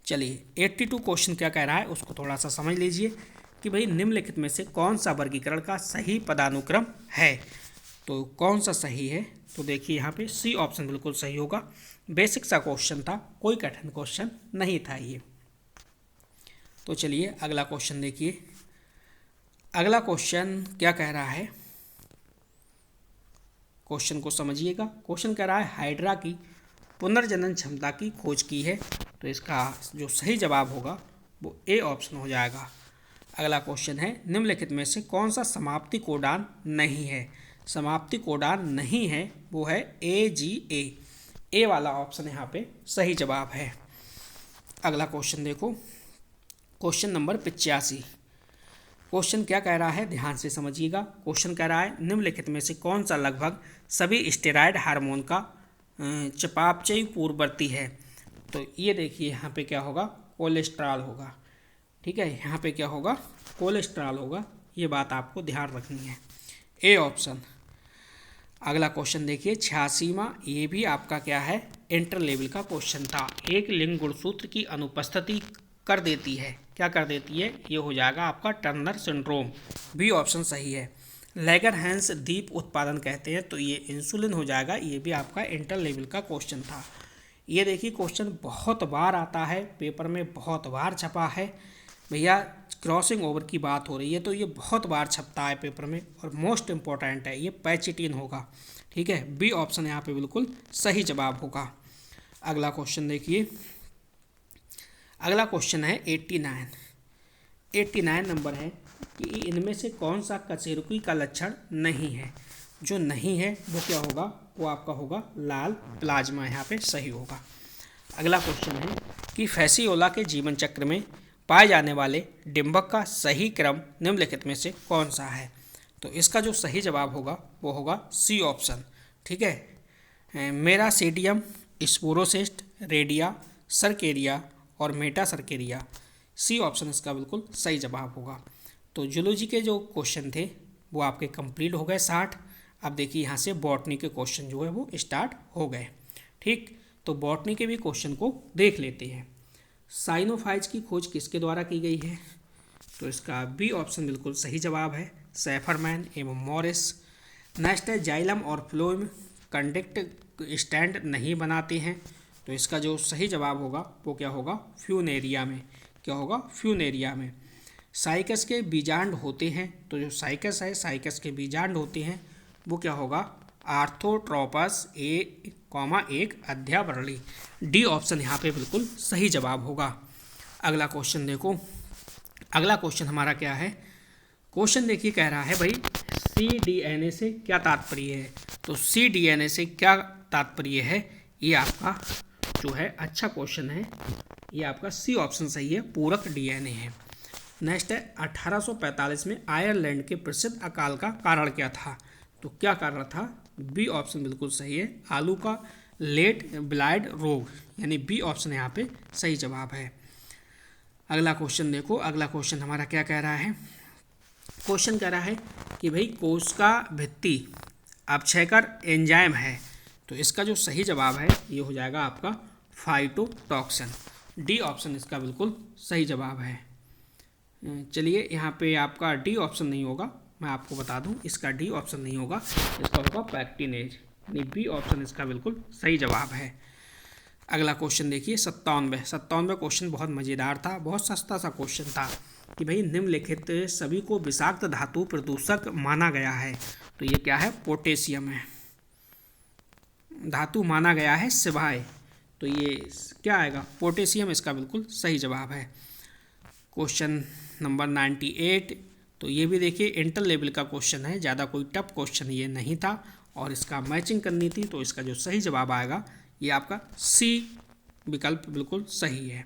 चलिए 82 क्वेश्चन क्या कह रहा है उसको थोड़ा सा समझ लीजिए कि भाई निम्नलिखित में से कौन सा वर्गीकरण का सही पदानुक्रम है। तो कौन सा सही है, तो देखिए यहाँ पे सी ऑप्शन बिल्कुल सही होगा। बेसिक सा क्वेश्चन था, कोई कठिन क्वेश्चन नहीं था ये। तो चलिए अगला क्वेश्चन देखिए। अगला क्वेश्चन क्या कह रहा है, क्वेश्चन को समझिएगा। क्वेश्चन कह रहा है हाइड्रा की पुनर्जनन क्षमता की खोज की है, तो इसका जो सही जवाब होगा वो ए ऑप्शन हो जाएगा। अगला क्वेश्चन है निम्नलिखित में से कौन सा समाप्ति कोडान नहीं है। समाप्ति कोडान नहीं है वो है AGA। ए वाला ऑप्शन यहाँ पे सही जवाब है। अगला क्वेश्चन देखो, क्वेश्चन नंबर 85। क्वेश्चन क्या कह रहा है, ध्यान से समझिएगा। क्वेश्चन कह रहा है निम्नलिखित में से कौन सा लगभग सभी स्टेरॉयड हार्मोन का चयापचय पूर्ववर्ती है। तो ये देखिए यहाँ पे क्या होगा, कोलेस्ट्रॉल होगा। ठीक है, यहाँ पे क्या होगा, कोलेस्ट्रॉल होगा। ये बात आपको ध्यान रखनी है, ए ऑप्शन। अगला क्वेश्चन देखिए 86वां। ये भी आपका क्या है, इंटर लेवल का क्वेश्चन था। एक लिंग गुणसूत्र की अनुपस्थिति कर देती है, क्या कर देती है, ये हो जाएगा आपका टर्नर सिंड्रोम। बी ऑप्शन सही है। लैगरहैंस दीप उत्पादन कहते हैं, तो ये इंसुलिन हो जाएगा। ये भी आपका इंटर लेवल का क्वेश्चन था। ये देखिए क्वेश्चन बहुत बार आता है पेपर में, बहुत बार छपा है भैया। क्रॉसिंग ओवर की बात हो रही है तो ये बहुत बार छपता है पेपर में और मोस्ट इम्पॉर्टेंट है, ये पैचिटिन होगा। ठीक है, बी ऑप्शन यहाँ पे बिल्कुल सही जवाब होगा। अगला क्वेश्चन देखिए। अगला क्वेश्चन है 89 नंबर है कि इनमें से कौन सा कशेरुकी का लक्षण नहीं है। जो नहीं है वो क्या होगा, वो आपका होगा लाल प्लाज्मा, यहाँ पे सही होगा। अगला क्वेश्चन है कि फैसियोला के जीवन चक्र में पाए जाने वाले डिंबक का सही क्रम निम्नलिखित में से कौन सा है। तो इसका जो सही जवाब होगा वो होगा सी ऑप्शन। ठीक है, मेरासीडियम, स्पोरोसिस्ट, रेडिया, सर्केरिया और मेटासर्केरिया। सी ऑप्शन इसका बिल्कुल सही जवाब होगा। तो जूलॉजी के जो क्वेश्चन थे वो आपके कंप्लीट हो गए 60। अब देखिए यहाँ से बॉटनी के क्वेश्चन जो है वो स्टार्ट हो गए। ठीक, तो बॉटनी के भी क्वेश्चन को देख लेते हैं। साइनोफाइट्स की खोज किसके द्वारा की गई है, तो इसका बी ऑप्शन बिल्कुल सही जवाब है, सेफरमैन एवं मॉरिस। नेक्स्ट है जाइलम और फ्लोएम कंडक्ट स्टैंड नहीं बनाते हैं, तो इसका जो सही जवाब होगा वो क्या होगा, फ्यूनेरिया में। क्या होगा, फ्यूनेरिया में। साइकस के बीजांड होते हैं, तो जो साइकस है, साइकस के बीजांड होते हैं वो क्या होगा, आर्थोट्रोपस एक अध्यावरणी। डी ऑप्शन यहाँ पे बिल्कुल सही जवाब होगा। अगला क्वेश्चन देखो। अगला क्वेश्चन हमारा क्या है, क्वेश्चन देखिए कह रहा है भाई cDNA से क्या तात्पर्य है। तो cDNA से क्या तात्पर्य है, ये आपका जो है अच्छा क्वेश्चन है। ये आपका सी ऑप्शन सही है, पूरक DNA है। नेक्स्ट है 1845 में आयरलैंड के प्रसिद्ध अकाल का कारण क्या था? तो क्या कारण था? बी ऑप्शन बिल्कुल सही है, आलू का लेट ब्लाइट रोग, यानी बी ऑप्शन यहाँ पे सही जवाब है। अगला क्वेश्चन देखो, अगला क्वेश्चन हमारा क्या कह रहा है? क्वेश्चन कह रहा है कि भाई कोशिका भित्ति अपक्षयकर एंजाइम है, तो इसका जो सही जवाब है ये हो जाएगा आपका फाइटोटॉक्सिन। डी ऑप्शन इसका बिल्कुल सही जवाब है। चलिए यहाँ पे आपका डी ऑप्शन नहीं होगा, मैं आपको बता दूं, इसका डी ऑप्शन नहीं होगा, इसका होगा पैक्टिनेज, यानी बी ऑप्शन इसका बिल्कुल सही जवाब है। अगला क्वेश्चन देखिए 97 क्वेश्चन बहुत मज़ेदार था, बहुत सस्ता सा क्वेश्चन था कि भाई निम्नलिखित सभी को विषाक्त धातु प्रदूषक माना गया है, तो ये क्या है? पोटेशियम है, धातु माना गया है सिवाय, तो ये क्या आएगा? पोटेशियम इसका बिल्कुल सही जवाब है। क्वेश्चन नंबर 98, तो ये भी देखिए इंटर लेवल का क्वेश्चन है, ज़्यादा कोई टफ क्वेश्चन ये नहीं था और इसका मैचिंग करनी थी, तो इसका जो सही जवाब आएगा ये आपका सी विकल्प बिल्कुल सही है।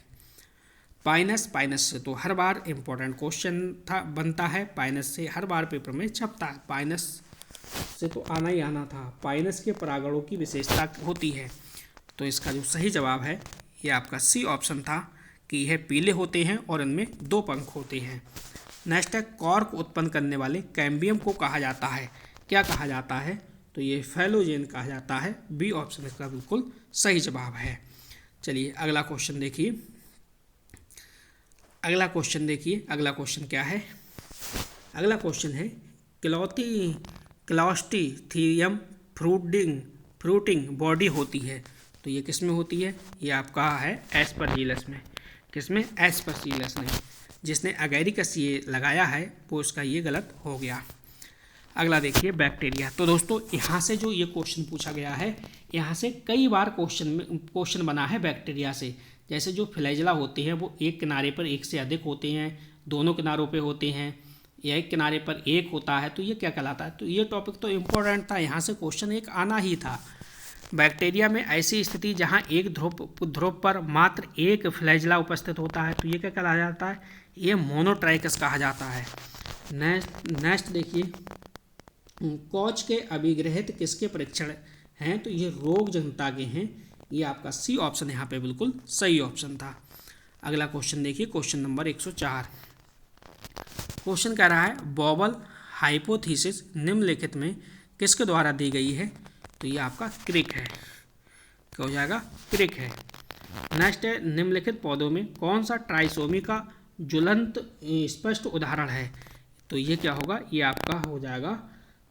पाइनस से तो हर बार इम्पोर्टेंट क्वेश्चन था बनता है, पाइनस से हर बार पेपर में छपता है, पाइनस से तो आना ही आना था। पाइनस के परागणों की विशेषता होती है, तो इसका जो सही जवाब है ये आपका सी ऑप्शन था कि यह पीले होते हैं और इनमें 2 पंख होते हैं। नेक्स्ट है कॉर्क उत्पन्न करने वाले कैम्बियम को कहा जाता है, क्या कहा जाता है? तो ये फैलोजेन कहा जाता है, बी ऑप्शन इसका बिल्कुल सही जवाब है। चलिए अगला क्वेश्चन देखिए, अगला क्वेश्चन क्या है? अगला क्वेश्चन है क्लॉस्ट्रीडियम फ्रूटिंग बॉडी होती है, तो ये किस में होती है? ये आपका है एस्परजिलस में। किसमें? एस्परजिलस में। जिसने अगैरिकस ये लगाया है वो उसका ये गलत हो गया। अगला देखिए बैक्टीरिया, तो दोस्तों यहाँ से जो ये क्वेश्चन पूछा गया है, यहाँ से कई बार क्वेश्चन बना है बैक्टीरिया से। जैसे जो फ्लैजेला होते हैं वो एक किनारे पर एक से अधिक होते हैं, दोनों किनारों पे होते हैं, या एक किनारे पर एक होता है, तो ये क्या कहलाता है? तो ये टॉपिक तो इम्पोर्टेंट था, यहाँ से क्वेश्चन एक आना ही था। बैक्टीरिया में ऐसी स्थिति जहाँ एक ध्रुव पर मात्र एक फ्लैजेला उपस्थित होता है, तो ये क्या कहा जाता है? ये मोनोट्राइकस कहा जाता है। नेक्स्ट देखिए, कोच के अभिग्रहित किसके परीक्षण हैं? तो ये रोग जनता के हैं, ये आपका सी ऑप्शन यहाँ पे बिल्कुल सही ऑप्शन था। अगला क्वेश्चन देखिए, क्वेश्चन नंबर 104। क्वेश्चन कह रहा है बॉबल हाइपोथीसिस निम्नलिखित में किसके द्वारा दी गई है? तो ये आपका क्रिक है, क्या हो जाएगा? क्रिक है। नेक्स्ट है निम्नलिखित पौधों में कौन सा ट्राइसोमी का ज्वलंत स्पष्ट उदाहरण है? तो ये क्या होगा? ये आपका हो जाएगा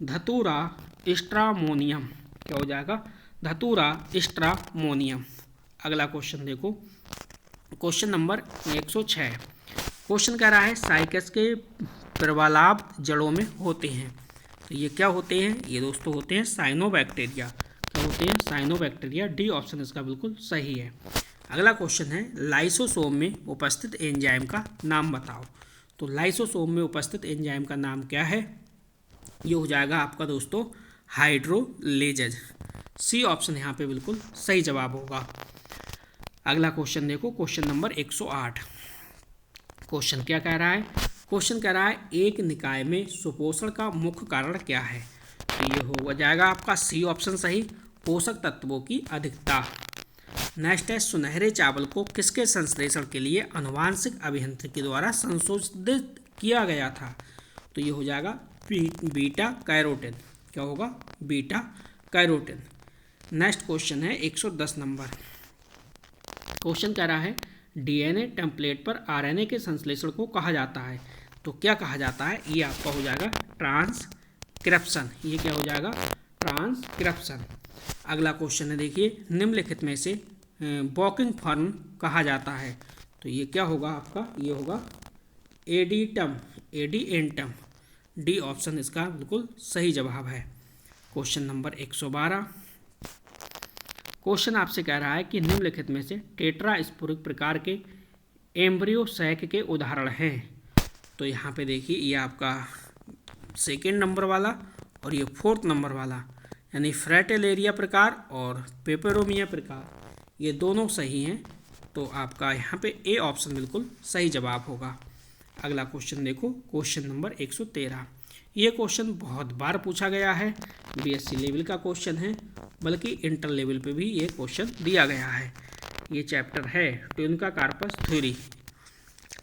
धतूरा स्ट्रामोनियम, क्या हो जाएगा? धतूरा स्ट्रामोनियम। अगला क्वेश्चन देखो, क्वेश्चन नंबर 106। क्वेश्चन कह रहा है साइकस के प्रवालाभ जड़ों में होते हैं, तो ये क्या होते हैं? ये दोस्तों होते हैं साइनोबैक्टीरिया, क्या होते हैं? साइनोबैक्टीरिया, डी ऑप्शन इसका बिल्कुल सही है। अगला क्वेश्चन है लाइसोसोम में उपस्थित एंजाइम का नाम बताओ, तो लाइसोसोम में उपस्थित एंजाइम का नाम क्या है? ये हो जाएगा आपका दोस्तों हाइड्रोलेजेज, सी ऑप्शन यहाँ पे बिल्कुल सही जवाब होगा। अगला क्वेश्चन देखो, क्वेश्चन नंबर 108। क्वेश्चन क्या कह रहा है? क्वेश्चन कह रहा है एक निकाय में सुपोषण का मुख्य कारण क्या है? तो ये हो जाएगा आपका सी ऑप्शन सही, पोषक तत्वों की अधिकता। नेक्स्ट है सुनहरे चावल को किसके संश्लेषण के लिए आनुवांशिक अभियांत्रिकी द्वारा संशोधित किया गया था? तो ये हो जाएगा बीटा कैरोटीन, क्या होगा? Beta carotene. नेक्स्ट क्वेश्चन है 110 नंबर। क्वेश्चन कह रहा है डीएनए टेम्पलेट पर आरएनए के संश्लेषण को कहा जाता है, तो क्या कहा जाता है? ये आपका हो जाएगा ट्रांसक्रिप्शन, ये क्या हो जाएगा? ट्रांसक्रिप्शन। अगला क्वेश्चन है देखिए निम्नलिखित में से बॉकिंग फॉर्म कहा जाता है, तो ये क्या होगा आपका? ये होगा एडिएंटम, डी ऑप्शन इसका बिल्कुल सही जवाब है। Question number 112। क्वेश्चन आपसे कह रहा है कि निम्नलिखित में से टेट्रास्पोरिक प्रकार के एम्ब्रियो सैक के उदाहरण हैं, तो यहाँ पे देखिए ये आपका सेकेंड नंबर वाला और ये 4th नंबर वाला, यानी फ्रैटेलेरिया प्रकार और पेपरोमिया प्रकार, ये दोनों सही हैं, तो आपका यहाँ पे ए ऑप्शन बिल्कुल सही जवाब होगा। अगला क्वेश्चन देखो, क्वेश्चन नंबर 113। ये क्वेश्चन बहुत बार पूछा गया है, बीएससी लेवल का क्वेश्चन है, बल्कि इंटर लेवल पे भी ये क्वेश्चन दिया गया है। ये चैप्टर है ट्यूनिका कार्पस थ्योरी,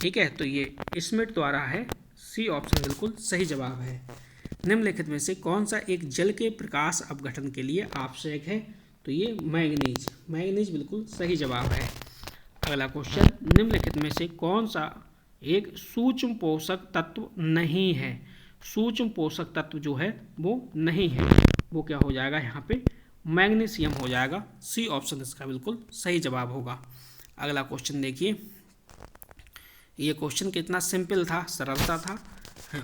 ठीक है। तो ये स्मिथ द्वारा है, सी ऑप्शन बिल्कुल सही जवाब है। निम्नलिखित में से कौन सा एक जल के प्रकाश अपघटन के लिए आवश्यक है? तो ये मैग्नीज, मैग्नीज बिल्कुल सही जवाब है। अगला क्वेश्चन, निम्नलिखित में से कौन सा एक सूक्ष्म पोषक तत्व नहीं है? सूक्ष्म पोषक तत्व जो है वो नहीं है, वो क्या हो जाएगा यहाँ पे? मैग्नीशियम हो जाएगा। सी ऑप्शन इसका बिल्कुल सही जवाब होगा। अगला क्वेश्चन देखिए, ये क्वेश्चन कितना सिंपल था, सरलता था।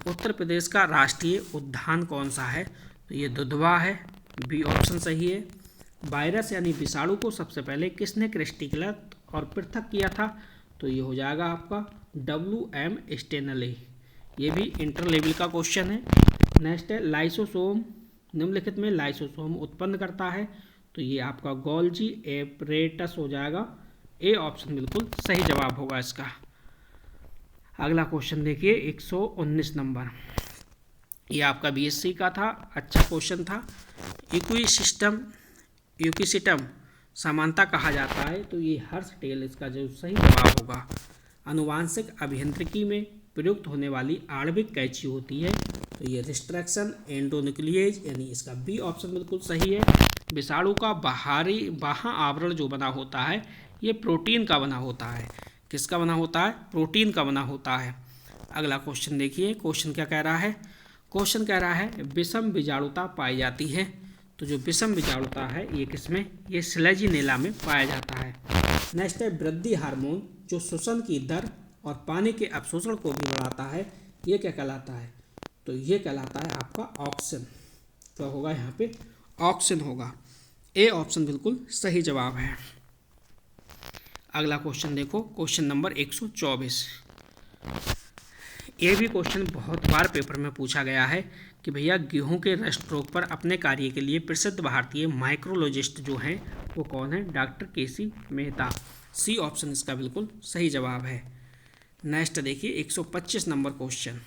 उत्तर प्रदेश का राष्ट्रीय उद्यान कौन सा है? तो ये दुधवा है, बी ऑप्शन सही है। वायरस यानी विषाणु को सबसे पहले किसने क्रिस्टलीकृत और पृथक किया था? तो ये हो जाएगा आपका WM स्टेनले। ये भी इंटर लेवल का क्वेश्चन है। नेक्स्ट है लाइसोसोम, निम्नलिखित में लाइसोसोम उत्पन्न करता है? तो ये आपका गोल्जी एपरेटस हो जाएगा। ए ऑप्शन बिल्कुल सही जवाब होगा इसका। अगला क्वेश्चन देखिए 119 नंबर, ये आपका बीएससी का था, अच्छा क्वेश्चन था। यूकिसिटम समानता कहा जाता है? तो ये हर्ष टेल इसका जो सही जवाब होगा। आनुवांशिक अभियांत्रिकी में प्रयुक्त होने वाली आणविक कैंची होती है? तो ये रिस्ट्रक्शन एंडोन्यूक्लिएज, यानी इसका बी ऑप्शन बिल्कुल सही है। विषाणु का बाह्य आवरण जो बना होता है ये प्रोटीन का बना होता है। किसका बना होता है? प्रोटीन का बना होता है। अगला क्वेश्चन देखिए, क्वेश्चन क्या कह रहा है? क्वेश्चन कह रहा है विषम बीजाणुता पाई जाती है। तो जो विषम बीजाणुता है ये किसमें? ये स्लेजिनेला में पाया जाता है। नेक्स्ट है वृद्धि हार्मोन जो श्वसन की दर और पानी के अवशोषण को भी बढ़ाता है, ये क्या कहलाता है? तो ये कहलाता है आपका ऑक्सिन। क्या होगा यहाँ पे? ऑक्सिन होगा। ए ऑप्शन बिल्कुल सही जवाब है। अगला क्वेश्चन देखो, क्वेश्चन नंबर 124। ये भी क्वेश्चन बहुत बार पेपर में पूछा गया है कि भैया गेहूं के रस्ट रोग पर अपने कार्य के लिए प्रसिद्ध भारतीय माइक्रोलॉजिस्ट जो हैं वो कौन है? डॉक्टर केसी मेहता। सी ऑप्शन इसका बिल्कुल सही जवाब है। नेक्स्ट देखिए 125 नंबर क्वेश्चन।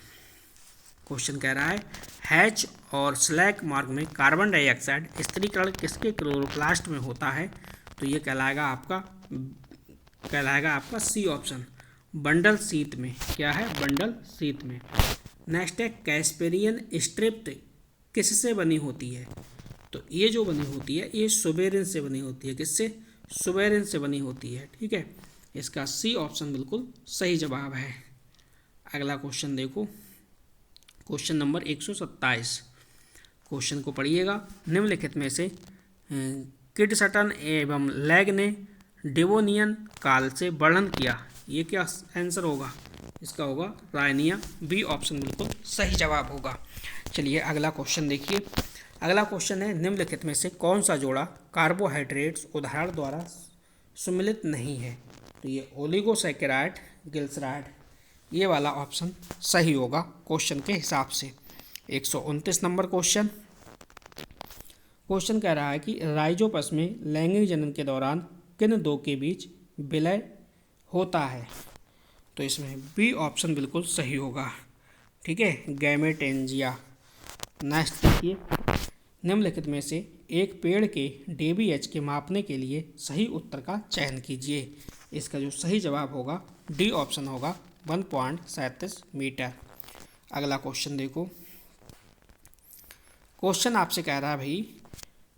क्वेश्चन कह रहा है हैच और स्लैक मार्ग में कार्बन डाइऑक्साइड स्थिरीकरण किसके क्लोरोप्लास्ट में होता है? तो ये कहलाएगा आपका सी ऑप्शन, बंडल शीत में। क्या है? बंडल शीत में। नेक्स्ट है कैस्पेरियन स्ट्रिप्ट किससे बनी होती है? तो ये जो बनी होती है ये सुबेरिन से बनी होती है। किससे? सुबेरिन से बनी होती है, ठीक है। इसका सी ऑप्शन बिल्कुल सही जवाब है। अगला क्वेश्चन देखो, क्वेश्चन नंबर 127। क्वेश्चन को पढ़िएगा। निम्नलिखित में से किडसटन एवं लैग ने डेवोनियन काल से वर्णन किया, ये क्या आंसर होगा? इसका होगा रायनिया। बी ऑप्शन बिल्कुल सही जवाब होगा। चलिए अगला क्वेश्चन देखिए। अगला क्वेश्चन है निम्नलिखित में से कौन सा जोड़ा कार्बोहाइड्रेट्स उदाहरण द्वारा सम्मिलित नहीं है? तो ये ओलिगोसैकेराइड, ग्लिसराइड, ये वाला ऑप्शन सही होगा क्वेश्चन के हिसाब से। 129 नंबर क्वेश्चन। क्वेश्चन कह रहा है कि राइजोपस में लैंगिक जनन के दौरान किन दो के बीच विलय होता है? तो इसमें बी ऑप्शन बिल्कुल सही होगा, ठीक है, गैमेटेंजिया। नेक्स्ट देखिए, निम्नलिखित में से एक पेड़ के DBH के मापने के लिए सही उत्तर का चयन कीजिए। इसका जो सही जवाब होगा डी ऑप्शन होगा 1.37 मीटर। अगला क्वेश्चन देखो। क्वेश्चन आपसे कह रहा है भाई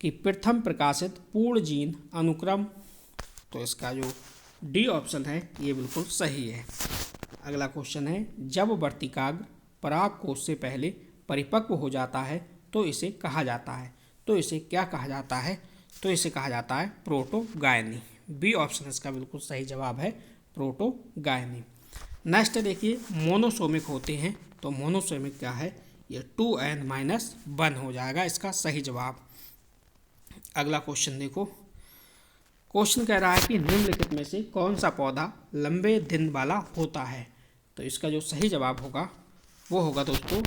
कि प्रथम प्रकाशित पूर्ण जीन अनुक्रम, तो इसका जो डी ऑप्शन है ये बिल्कुल सही है। अगला क्वेश्चन है जब वर्तिकाग्र परागकोश से पहले परिपक्व हो जाता है तो इसे कहा जाता है? तो इसे क्या कहा जाता है? तो इसे कहा जाता है प्रोटोगायनी। बी ऑप्शन इसका बिल्कुल सही जवाब है, प्रोटोगायनी। नेक्स्ट देखिए, मोनोसोमिक होते हैं, तो मोनोसोमिक क्या है? ये 2n-1 हो जाएगा इसका सही जवाब। अगला क्वेश्चन देखो। क्वेश्चन कह रहा है कि निम्नलिखित में से कौन सा पौधा लंबे दिन वाला होता है? तो इसका जो सही जवाब होगा वो होगा दोस्तों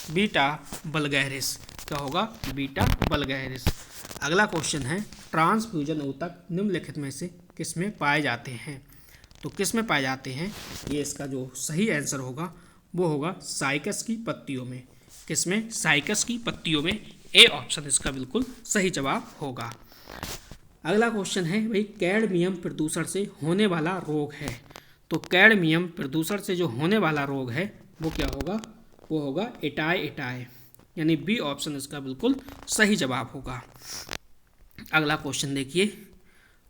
बीटा वल्गैरिस। क्या होगा? Beta vulgaris. अगला क्वेश्चन है ट्रांसफ्यूजन ऊतक निम्नलिखित में से किसमें पाए जाते हैं? तो किस में पाए जाते हैं? ये इसका जो सही आंसर होगा वो होगा साइकस की पत्तियों में। किस में? साइकस की पत्तियों में। ए ऑप्शन इसका बिल्कुल सही जवाब होगा। अगला क्वेश्चन है भाई, कैडमियम प्रदूषण से होने वाला रोग है। तो कैडमियम प्रदूषण से जो होने वाला रोग है वो क्या होगा? वो होगा एटाई, यानी बी ऑप्शन इसका बिल्कुल सही जवाब होगा। अगला क्वेश्चन देखिए,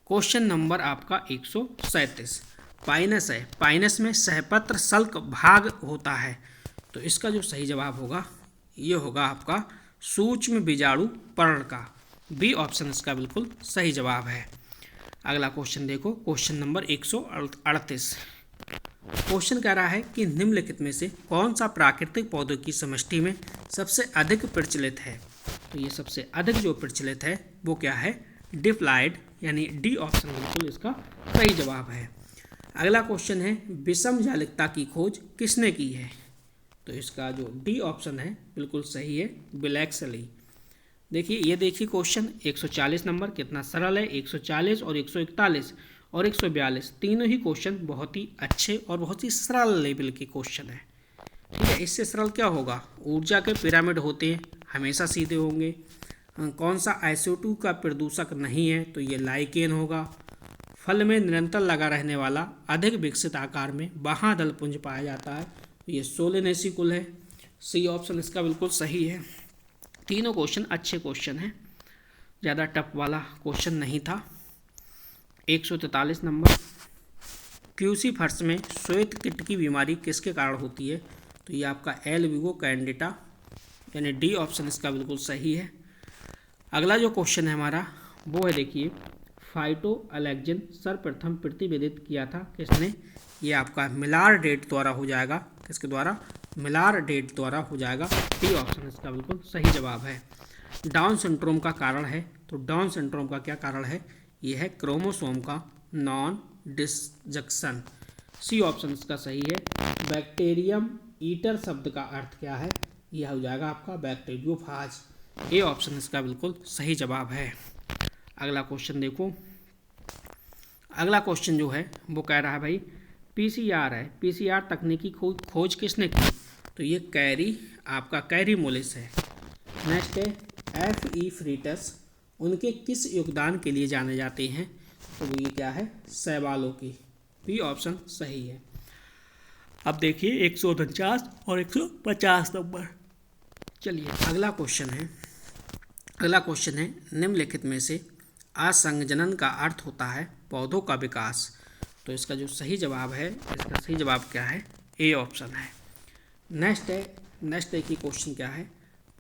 क्वेश्चन नंबर आपका 137। पाइनस है, पाइनस में सहपत्र सल्क भाग होता है। तो इसका जो सही जवाब होगा ये होगा आपका सूक्ष्म बीजाणु पर्ण का। बी ऑप्शन इसका बिल्कुल सही जवाब है। अगला क्वेश्चन देखो, क्वेश्चन नंबर 138। क्वेश्चन कह रहा है कि निम्नलिखित में से कौन सा प्राकृतिक पौधों की समष्टि में सबसे अधिक प्रचलित है? तो ये सबसे अधिक जो प्रचलित है वो क्या है? डिप्लाइड, यानी डी ऑप्शन बिल्कुल इसका सही जवाब है। अगला क्वेश्चन है, विषम जालिकता की खोज किसने की है? तो इसका जो डी ऑप्शन है बिल्कुल सही है, ब्लैक्सली। देखिए ये देखिए क्वेश्चन 140 नंबर कितना सरल है। 140 और 141 और 142 तीनों ही क्वेश्चन बहुत ही अच्छे और बहुत ही सरल लेवल के क्वेश्चन है। ठीक है, इससे सरल क्या होगा? ऊर्जा के पिरामिड होते हैं, हमेशा सीधे होंगे। कौन सा SO2 का प्रदूषक नहीं है? तो ये लाइकेन होगा। फल में निरंतर लगा रहने वाला अधिक विकसित आकार में महादल पुंज पाया जाता है। तो ये सोलेनेसी कुल है। सी ऑप्शन इसका बिल्कुल सही है। तीनों क्वेश्चन अच्छे क्वेश्चन हैं, ज़्यादा टफ वाला क्वेश्चन नहीं था। 143 नंबर, क्यूसी फर्श में श्वेत कीट की बीमारी किसके कारण होती है? तो ये आपका एल्बिगो कैंडिटा, यानी डी ऑप्शन इसका बिल्कुल सही है। अगला जो क्वेश्चन है हमारा वो है, देखिए फाइटो अलेक्जिन सर्वप्रथम प्रतिवेदित किया था किसने? ये आपका मिलार डेट द्वारा हो जाएगा। किसके द्वारा? मिलार डेट द्वारा हो जाएगा। डी ऑप्शन इसका बिल्कुल सही जवाब है। डाउन सिंड्रोम का कारण है, तो डाउन सिंड्रोम का क्या कारण है? ये है क्रोमोसोम का नॉन डिसजंक्शन। सी ऑप्शन इसका सही है। बैक्टीरियम ईटर शब्द का अर्थ क्या है? यह हो जाएगा आपका बैक्टीरियोफाज। ए ऑप्शन इसका बिल्कुल सही जवाब है। अगला क्वेश्चन देखो, अगला क्वेश्चन जो है वो कह रहा है भाई PCR है, PCR तकनीकी खोज किसने की? तो ये कैरी मोलिस है। नेक्स्ट है FE फ्रीटस, उनके किस योगदान के लिए जाने जाते हैं? तो वो ये क्या है? शैवालों की। बी ऑप्शन सही है। अब देखिए 149 और 150 नंबर। चलिए अगला क्वेश्चन है, अगला क्वेश्चन है, निम्नलिखित में से असंजनन का अर्थ होता है पौधों का विकास। तो इसका जो सही जवाब है, इसका सही जवाब क्या है? ए ऑप्शन है। नेक्स्ट देखिए क्वेश्चन क्या है,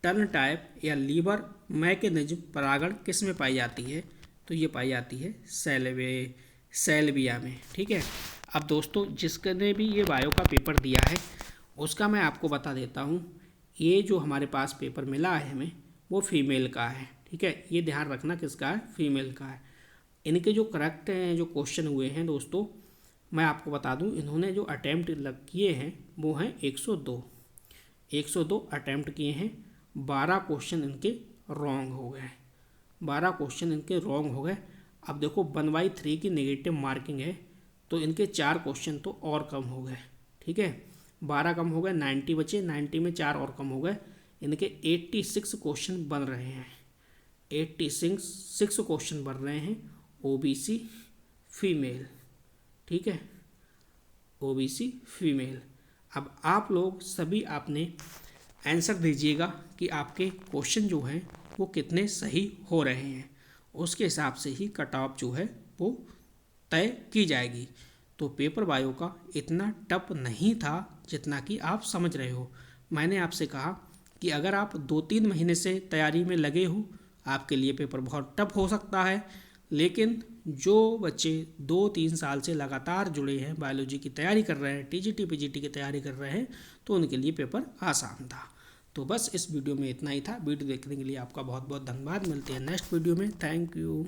टर्न टाइप या लीवर मैकेनिज्म परागण किस में पाई जाती है? तो ये पाई जाती है सैल्विया में। ठीक है, अब दोस्तों जिसने भी ये बायो का पेपर दिया है उसका मैं आपको बता देता हूँ, ये जो हमारे पास पेपर मिला है हमें वो फीमेल का है। ठीक है, ये ध्यान रखना किसका है? फीमेल का है। इनके जो करेक्ट हैं जो क्वेश्चन हुए हैं दोस्तों, मैं आपको बता दूं, इन्होंने जो अटैम्प्ट किए हैं वो हैं 102 अटैम्प्ट किए हैं। 12 क्वेश्चन इनके रॉन्ग हो गए, 12 क्वेश्चन इनके रॉन्ग हो गए। अब देखो 1/3 की नेगेटिव मार्किंग है, तो इनके 4 क्वेश्चन तो और कम हो गए। ठीक है, 12 कम हो गए, 90 बचे, 90 में 4 और कम हो गए। इनके 86 क्वेश्चन बन रहे हैं, 86 क्वेश्चन बन रहे हैं OBC फीमेल। ठीक है, OBC फीमेल। अब आप लोग सभी आपने आंसर दीजिएगा कि आपके क्वेश्चन जो हैं वो कितने सही हो रहे हैं, उसके हिसाब से ही कट ऑफ जो है वो तय की जाएगी। तो पेपर बायो का इतना टफ नहीं था जितना कि आप समझ रहे हो। मैंने आपसे कहा कि अगर आप 2-3 महीने से तैयारी में लगे हो, आपके लिए पेपर बहुत टफ हो सकता है, लेकिन जो बच्चे 2-3 साल से लगातार जुड़े हैं, बायोलॉजी की तैयारी कर रहे हैं, TGT PGT की तैयारी कर रहे हैं, तो उनके लिए पेपर आसान था। तो बस इस वीडियो में इतना ही था। वीडियो देखने के लिए आपका बहुत बहुत धन्यवाद। मिलते हैं नेक्स्ट वीडियो में। Thank you.